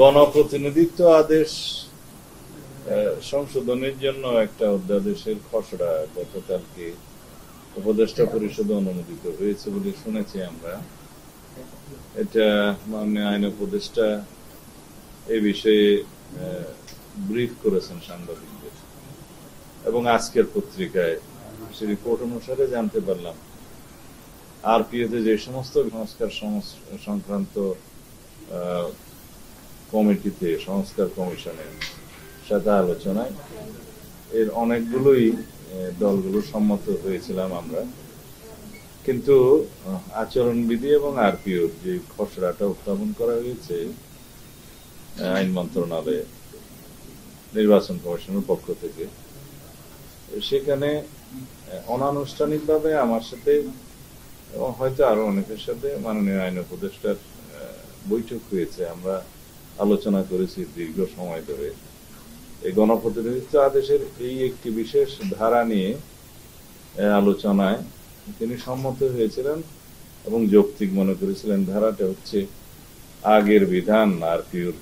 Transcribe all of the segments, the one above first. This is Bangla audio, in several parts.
গণপ্রতিনিধিত্ব আদেশ সংশোধনের জন্য একটা অধ্যাদেশের খসড়া গতকালকে উপদেষ্টা পরিষদে অনুমোদিত হয়েছে বলে শুনেছি আমরা। এটা মাননীয় আইন উপদেষ্টা এই বিষয়ে ব্রিফ করেছেন সাংবাদিকদের, এবং আজকের পত্রিকায় সেই রিপোর্ট অনুসারে জানতে পারলাম আরপিওতে যে সমস্ত সংস্কার সংক্রান্ত কমিটিতে, সংস্কার কমিশনের সাথে আলোচনায় এর অনেকগুলোই দলগুলো সম্মত হয়েছিলাম আমরা, কিন্তু আচরণবিধি এবং আরপিওর যে খসড়াটা উত্থাপন করা হয়েছে আইন মন্ত্রণালয়ে নির্বাচন কমিশনের পক্ষ থেকে, সেখানে অনানুষ্ঠানিকভাবে আমার সাথে এবং হয়তো আরো অনেকের সাথে মাননীয় আইন উপদেষ্টার বৈঠক হয়েছে। আমরা আলোচনা করেছি দীর্ঘ সময় ধরে এই গণপ্রতিনিধিত্ব আদেশের এই একটি বিশেষ ধারা নিয়ে আলোচনায় তিনি সম্মত হয়েছিলেন এবং যৌক্তিক মনে করেছিলেন। ধারাটা হচ্ছে আগের বিধান আরপিওর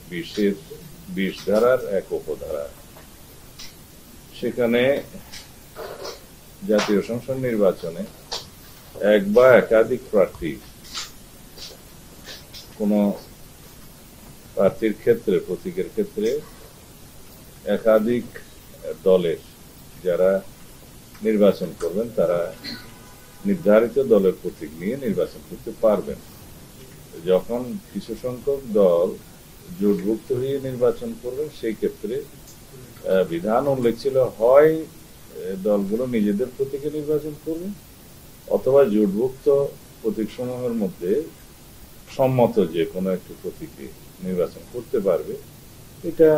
20 ধারার এক উপধারা। সেখানে জাতীয় সংসদ নির্বাচনে এক বা একাধিক প্রার্থী, কোন প্রার্থীর ক্ষেত্রে, প্রতীকের ক্ষেত্রে একাধিক দলের যারা নির্বাচন করবেন তারা নির্ধারিত দলের প্রতীক নিয়ে নির্বাচন করতে পারবেন। যখন কিছু সংখ্যক দল জোটভুক্ত হয়ে নির্বাচন করবেন সেই ক্ষেত্রে বিধান উল্লেখ ছিল হয় দলগুলো নিজেদের প্রতীকে নির্বাচন করবে অথবা জোটভুক্ত প্রতীক সমূহের মধ্যে সম্মত যে কোনো একটি প্রতীকে নির্বাচন করতে পারবে। এটা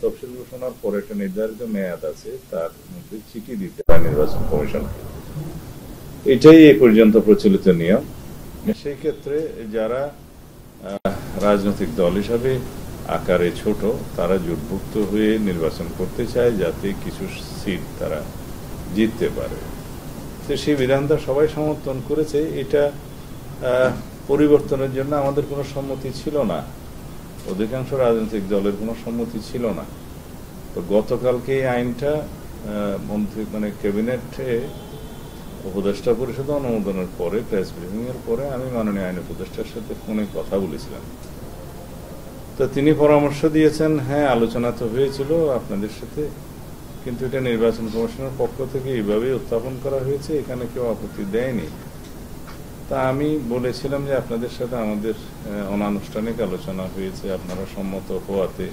তফসিল ঘোষণার পরে একটা নির্ধারিত মেয়াদ আছে, তার মধ্যে চিঠি দিতে হয় নির্বাচন কমিশনকে। এটাই এ পর্যন্ত প্রচলিত নিয়ম। সেই ক্ষেত্রে যারা রাজনৈতিক দল হিসাবে আকারে ছোট তারা জোটভুক্ত হয়ে নির্বাচন করতে চায় যাতে কিছু সিট তারা জিততে পারে। তো সেই বিধানটা সবাই সমর্থন করেছে। এটা পরিবর্তনের জন্য আমাদের কোনো সম্মতি ছিল না, অধিকাংশ রাজনৈতিক দলের কোনো সম্মতি ছিল না। তো গতকালকে এই আইনটা ক্যাবিনেটে উপদেষ্টা পরিষদ অনুমোদনের পরে, প্রেস ব্রিফিং এর পরে আমি মাননীয় আইন উপদেষ্টার সাথে ফোনে কথা বলেছিলাম। তো তিনি পরামর্শ দিয়েছেন, হ্যাঁ আলোচনা তো হয়েছিল আপনাদের সাথে, কিন্তু এটা নির্বাচন কমিশনের পক্ষ থেকে এইভাবেই উত্থাপন করা হয়েছে, এখানে কেউ আপত্তি দেয়নি। তা আমি বলেছিলাম যে আপনাদের সাথে আমাদের অনানুষ্ঠানিক আলোচনা হয়েছে, আপনারা সম্মত হওয়াতে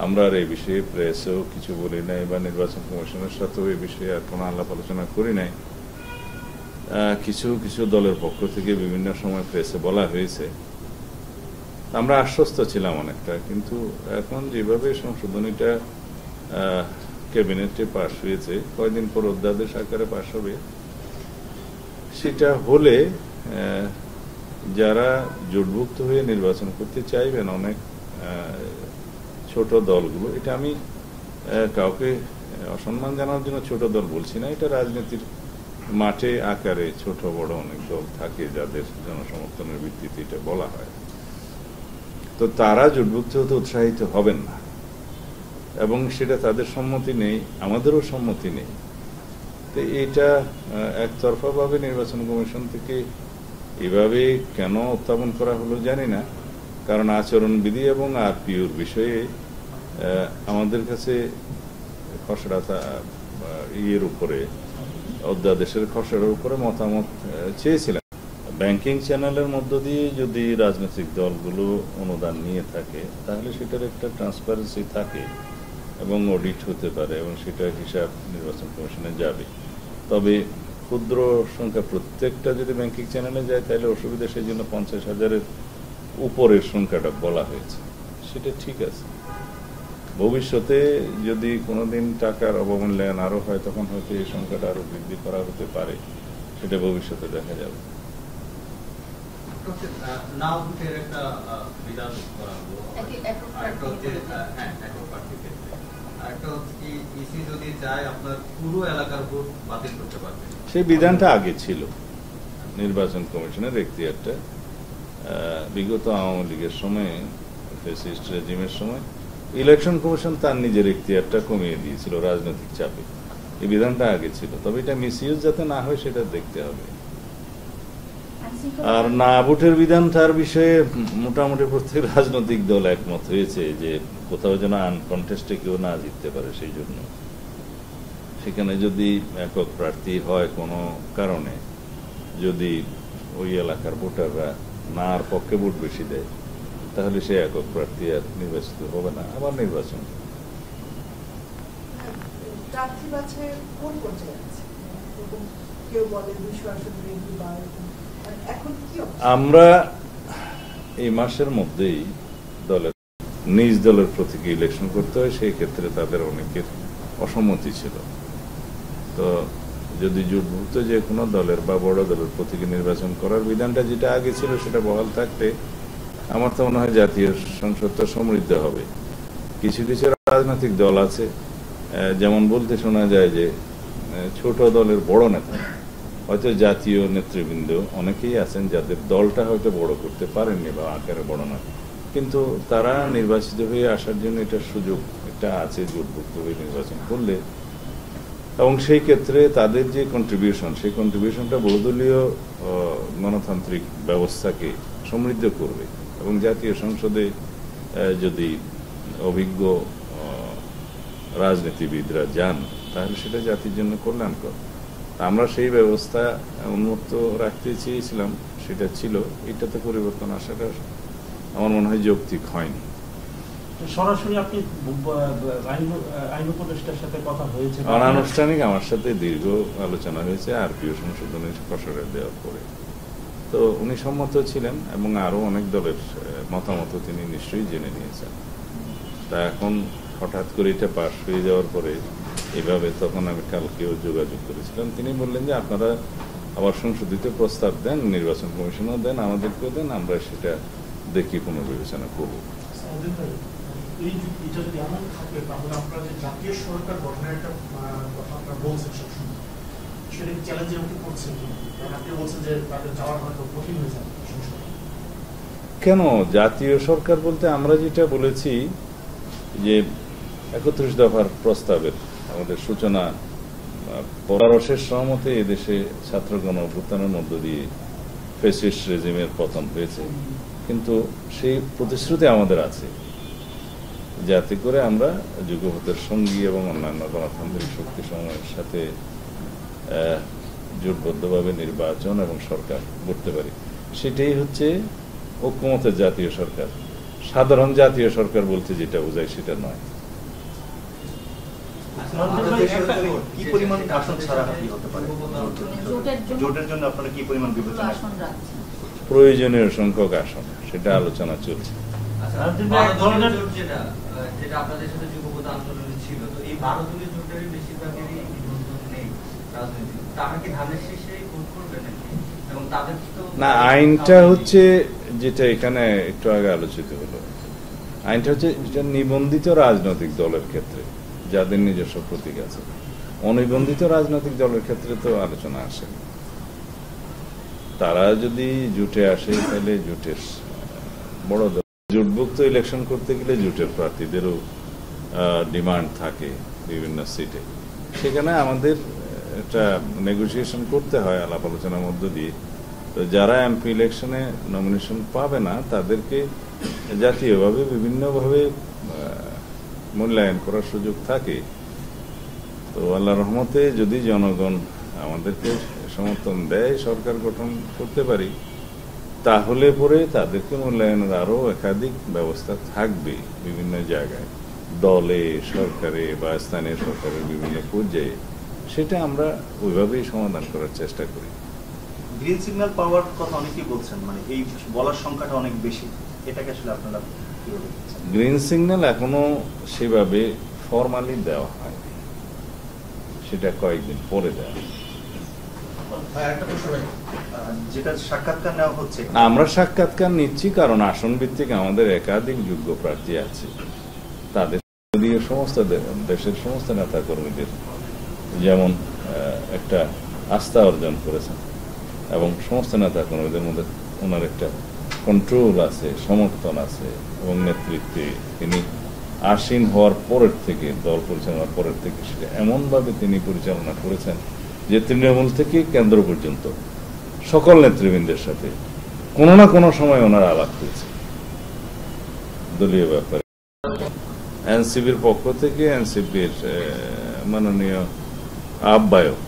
আমরা আর এই বিষয়ে প্রেসেও কিছু বলি নাই বা নির্বাচন কমিশনের সাথেও এই বিষয়ে আর কোনো আলাপ আলোচনা করি নাই। কিছু কিছু দলের পক্ষ থেকে বিভিন্ন সময় প্রেসে বলা হয়েছে, আমরা আশ্বস্ত ছিলাম অনেকটা। কিন্তু এখন যেভাবে সংশোধনীটা ক্যাবিনেটে পাশ হয়েছে, কয়েকদিন পর অধ্যাদেশ আকারে পাশ হবে, সেটা হলে যারা জোটভুক্ত হয়ে নির্বাচন করতে চাইবেন, অনেক ছোট দলগুলো, এটা আমি কাউকে অসম্মান জানার জন্য ছোট দল বলছি না, এটা রাজনীতির মাঠে আকারে ছোট বড় অনেক দল থাকে যাদের জনসমর্থনের ভিত্তিতে এটা বলা হয়। তো তারা জোটভুক্ত হতে উৎসাহিত হবেন না, এবং সেটা তাদের সম্মতি নেই, আমাদেরও সম্মতি নেই। তো এটা একতরফা ভাবে নির্বাচন কমিশন থেকে এভাবে কেন উত্থাপন করা হলো জানি না। কারণ আচরণবিধি এবং আরপিওর বিষয়ে আমাদের কাছে খসড়া ইয়ের উপরে, অধ্যাদেশের খসড়ার উপরে মতামত চেয়েছিলেন। ব্যাংকিং চ্যানেলের মধ্য দিয়ে যদি রাজনৈতিক দলগুলো অনুদান নিয়ে থাকে তাহলে সেটার একটা ট্রান্সপারেন্সি থাকে এবং অডিট হতে পারে, এবং সেটা হিসাব নির্বাচন কমিশনে যাবে। তবে ক্ষুদ্র সংখ্যা প্রত্যেকটা যদি ব্যাংকিং চ্যানেলে যায় তাহলে অসুবিধা, সেই জন্য 50,000-এর উপরের সংখ্যাটা বলা হয়েছে। সেটা ঠিক আছে, ভবিষ্যতে যদি কোনোদিন টাকার অবমূল্যায়ন আরো হয় তখন হয়তো এই সংখ্যাটা আরো বৃদ্ধি করা হতে পারে, সেটা ভবিষ্যতে দেখা যাবে। সেই বিধানটা আগে ছিল, নির্বাচন কমিশনের এখতিয়ারটা বিগত আওয়ামী লীগের সময়ে ফ্যাসিস্ট রেজিমের সময় ইলেকশন কমিশন তার নিজের এখতিয়ারটা কমিয়ে দিয়েছিল রাজনৈতিক চাপে। এই বিধানটা আগে ছিল, তবে এটা মিসইউজ যাতে না হয় সেটা দেখতে হবে। আর না ভোটের বিধানটার বিষয়ে মোটামুটি প্রত্যেক রাজনৈতিক দল একমত হয়েছে যে কোথাও যেন আনকন্টেস্টে কেউ না জিততে পারে, সেই জন্য সেখানে যদি একক প্রার্থী হয় কোনো কারণে, যদি ওই এলাকার ভোটাররা নার পক্ষে ভোট বেশি দেয়, তাহলে সে একক প্রার্থী আর নির্বাচিত হবে না, আবার নির্বাচন। আমরা এই মাসের মধ্যেই দলের নিজ দলের প্রতীকে ইলেকশন করতে হয়, সেই ক্ষেত্রে তাদের অনেকের অসম্মতি ছিল। তো যদি জোটভুক্ত যে কোনো দলের বা বড় দলের প্রতীকে নির্বাচন করার বিধানটা যেটা আগে ছিল সেটা বহাল থাকলে আমার তো মনে হয় জাতীয় সংসদটা সমৃদ্ধ হবে। কিছু কিছু রাজনৈতিক দল আছে, যেমন বলতে শোনা যায় যে ছোট দলের বড় নেতা, হয়তো জাতীয় নেতৃবৃন্দ অনেকেই আছেন যাদের দলটা হয়তো বড় করতে পারেননি বা আকারে বড় নয়, কিন্তু তারা নির্বাচিত হয়ে আসার জন্য এটার সুযোগ এটা আছে জোটভুক্ত হয়ে নির্বাচন করলে। এবং সেই ক্ষেত্রে তাদের যে কন্ট্রিবিউশন, সেই কন্ট্রিবিউশনটা বহুদলীয় গণতান্ত্রিক ব্যবস্থাকে সমৃদ্ধ করবে। এবং জাতীয় সংসদে যদি অভিজ্ঞ রাজনীতিবিদরা যান, তাহলে সেটা জাতির জন্য কল্যাণকর। আমরা সেই ব্যবস্থা উন্মুক্ত রাখতে চেয়েছিলাম, সেটা ছিল। এটাতে পরিবর্তন আসাটা আমার মনে হয় যৌক্তিক হয়নি। সরাসরি আপনি আইন উপদেষ্টার সাথে কথা হয়েছে? অনানুষ্ঠানিক আমার সাথে দীর্ঘ আলোচনা হয়েছে আরপিও সংশোধনের খসড়া দেওয়ার পরে। তো উনি সম্মত ছিলেন এবং আরো অনেক দলের মতামত তিনি নিশ্চয়ই জেনে নিয়েছেন। তা এখন হঠাৎ করে এটা পাশ হয়ে যাওয়ার পরে এভাবে, তখন আমি কালকেও যোগাযোগ করেছিলাম, তিনি বললেন যে আপনারা আবার সংশোধিত প্রস্তাব দেন, নির্বাচন কমিশনও দেন, আমাদেরকেও দেন, আমরা সেটা দেখি পুনর্বিবেচনা করব। জাতীয় সরকার গঠনের একটা কথা আপনারা বলছেন সবসময়, সেটা কি চ্যালেঞ্জের মুখে পড়ছেন? আপনি বলছেন যে তাদের যাওয়ার হয়তো কঠিন হয়ে যাবে। কেন জাতীয় সরকার বলতে আমরা যেটা বলেছি যে 31 দফার প্রস্তাবের আমাদের সূচনা পরারসের সহমতে এদেশে ছাত্রগণ অভ্যুত্থানের মধ্য দিয়ে ফ্যাসিস্ট রেজিমের পতন হয়েছে, কিন্তু সেই প্রতিশ্রুতি আমাদের আছে যাতে করে আমরা যুগপথের সঙ্গী এবং অন্যান্য গণতান্ত্রিক শক্তি সমূহের সাথে জোটবদ্ধভাবে নির্বাচন এবং সরকার গড়তে পারি। সেটাই হচ্ছে ঐক্যমতের জাতীয় সরকার। সাধারণ জাতীয় সরকার বলতে যেটা বোঝায় সেটা নয়। কি পরিমাণ আসন ছাড়া হতে পারে জোটের জন্য? আপনারা কি পরিমাণ বিবেচনা? প্রয়োজনীয় সংখ্যক আসন, সেটা আলোচনা চলছে। যেটা আপনাদের সাথে যুগপথ আন্দোলনে ছিল, তো এই 12 দলীয় জোটের বেশিরভাগেরই নিবন্ধন নেই রাজনীতি, তারা কি ধানের শীর্ষে ভোট করবে নাকি? এবং তাদের না, আইনটা হচ্ছে যেটা এখানে একটু আগে আলোচিত হলো, আইনটা হচ্ছে যেটা নিবন্ধিত রাজনৈতিক দলের ক্ষেত্রে যাদের নিজস্ব প্রতীক আছে। অনিবন্ধিত রাজনৈতিক দলের ক্ষেত্রে তো আলোচনা আসে। তারা যদি জোটে আসে তাহলে জোটের বড় দল, জোটভুক্ত ইলেকশন করতে গেলে জোটের প্রার্থীদেরও ডিমান্ড থাকে বিভিন্ন সিটে। সেখানে আমাদের একটা নেগোসিয়েশন করতে হয় আলাপ আলোচনার মধ্য দিয়ে। তো যারা এমপি ইলেকশনে নমিনেশন পাবে না তাদেরকে জাতীয়ভাবে বিভিন্নভাবে মূল্যায়ন করার সুযোগ থাকে। তো আল্লাহর রহমতে যদি জনগণ আমাদেরকে সমর্থন দেয়, সরকার গঠন করতে পারি, তাহলে পরে তাদেরকে মূল্যায়নের আরো একাধিক ব্যবস্থা থাকবে বিভিন্ন জায়গায়, দলে, সরকারে বা স্থানীয় সরকারের বিভিন্ন পর্যায়ে। সেটা আমরা ওইভাবেই সমাধান করার চেষ্টা করি। গ্রিন সিগন্যাল পাওয়ার কথা অনেকেই বলছেন, মানে এই বলার সংখ্যাটা অনেক বেশি, এটাকে আসলে আপনারা কিভাবে? গ্রিন সিগন্যাল এখনো সেভাবে ফরমালি দেওয়া হয়, সেটা কয়েকদিন পরে দেওয়া। যেটা সাক্ষাৎকার নেওয়া হচ্ছে, আমরা সাক্ষাৎকার নিচ্ছি কারণ আসন ভিত্তিক আমাদের একাধিক যোগ্য প্রার্থী আছে। তাদের সমস্ত দেশের সমস্ত নেতা কর্মীদের যেমন একটা আস্থা অর্জন করেছেন এবং সমস্ত নেতা কর্মীদের মধ্যে ওনার একটা কন্ট্রোল আছে, সমর্থন আছে এবং নেতৃত্বে তিনি আসীন হওয়ার পরের থেকে, দল পরিচালনার পরের থেকে সেটা এমনভাবে তিনি পরিচালনা করেছেন যে তৃণমূল থেকে কেন্দ্র পর্যন্ত সকল নেতৃবৃন্দের সাথে কোনো না কোনো সময় ওনারা আলাপ করেছে দলীয় ব্যাপারে। এনসিপির পক্ষ থেকে এনসিপির মাননীয় আহ্বায়ক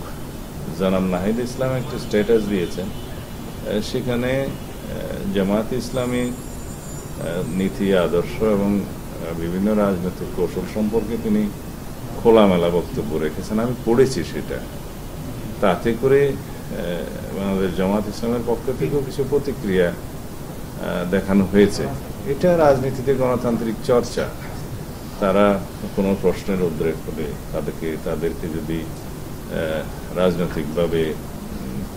জনাব নাহিদ ইসলাম একটি স্ট্যাটাস দিয়েছেন, সেখানে জামায়াত ইসলামী নীতি, আদর্শ এবং বিভিন্ন রাজনৈতিক কৌশল সম্পর্কে তিনি খোলামেলা বক্তব্য রেখেছেন। আমি পড়েছি সেটা, তাতে করে বাংলাদেশ জামায়াত ইসলামের পক্ষ থেকেও কিছু প্রতিক্রিয়া দেখানো হয়েছে। এটা রাজনীতিতে গণতান্ত্রিক চর্চা। তারা কোনো প্রশ্নের উদ্রেক হলে তাদেরকে যদি রাজনৈতিকভাবে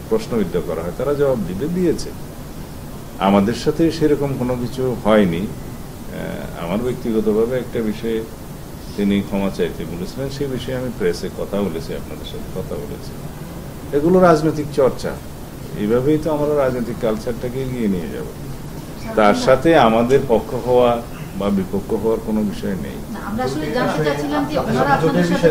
প্রশ্নবিদ্ধ করা হয়, তারা জবাব দিয়েছে। আমাদের সাথে সেরকম কোনো কিছু হয়নি। আমার ব্যক্তিগতভাবে একটা বিষয়ে তিনি ক্ষমা চাইতে বলেছিলেন, সেই বিষয়ে আমি প্রেসে কথা বলেছি, আপনাদের সাথে কথা বলেছি। এগুলো রাজনৈতিক চর্চা, এইভাবেই তো আমরা রাজনৈতিক কালচারটাকে এগিয়ে নিয়ে যাব। তার সাথে আমাদের পক্ষ হওয়া বা বিপক্ষ হওয়ার কোনো বিষয় নেই। আমরা আসলে জানতে চাচ্ছিলাম যে ওনারা আপনাদের সাথে